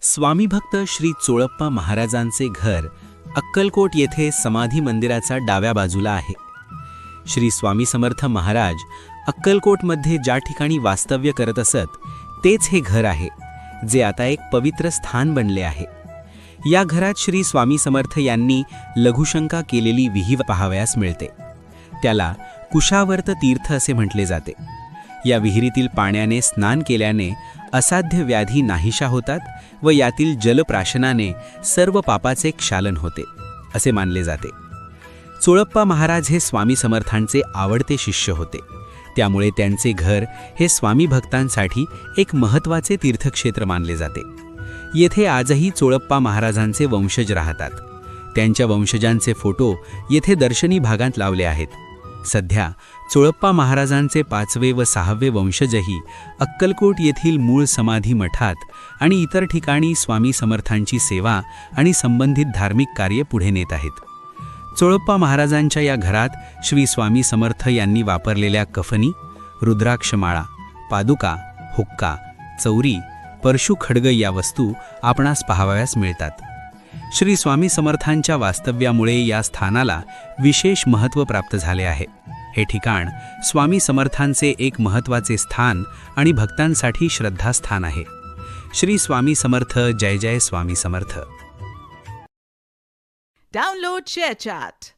स्वामीभक्त श्री चोळप्पा महाराजांचे घर अक्कलकोट येथे समाधी मंदिराचा डाव्या बाजूला आहे. श्री स्वामी समर्थ महाराज अक्कलकोटमध्ये ज्या ठिकाणी वास्तव्य करत असत तेच हे घर आहे, जे आता एक पवित्र स्थान बनले आहे. या घरात श्री स्वामी समर्थ यांनी लघुशंका केलेली विहीर पाहावयास मिळते. त्याला कुशावर्त तीर्थ असे म्हटले जाते. या विहिरीतील पाण्याने स्नान केल्याने असाध्य व्याधी नाहीशा होतात व यातील जलप्राशनाने सर्व पापाचे क्षालन होते असे मानले जाते. चोळप्पा महाराज हे स्वामी समर्थांचे आवडते शिष्य होते. त्यामुळे त्यांचे घर हे स्वामी भक्तांसाठी एक महत्त्वाचे तीर्थक्षेत्र मानले जाते. येथे आजही चोळप्पा महाराजांचे वंशज राहतात. त्यांच्या वंशजांचे फोटो येथे दर्शनी भागात लावले आहेत. सध्या चोळप्पा महाराजांचे 5वे व 6वे वंशजही अक्कलकोट येथील मूळ समाधी मठात आणि इतर ठिकाणी स्वामी समर्थांची सेवा आणि संबंधित धार्मिक कार्य पुढे नेत आहेत. चोळप्पा महाराजांच्या या घरात श्री स्वामी समर्थ यांनी वापरलेल्या कफनी, रुद्राक्षमाळा, पादुका, हुक्का, चौरी, परशु खड्ग या वस्तू आपणास पाहावयास मिळतात. श्री स्वामी समर्थांच्या वास्तव्यामुळे या स्थानाला विशेष महत्त्व प्राप्त झाले आहे. हे ठिकाण स्वामी समर्थांचे एक महत्त्वाचे स्थान आणि भक्तांसाठी श्रद्धास्थान आहे. श्री स्वामी समर्थ. जय जय स्वामी समर्थ. Download ShareChat.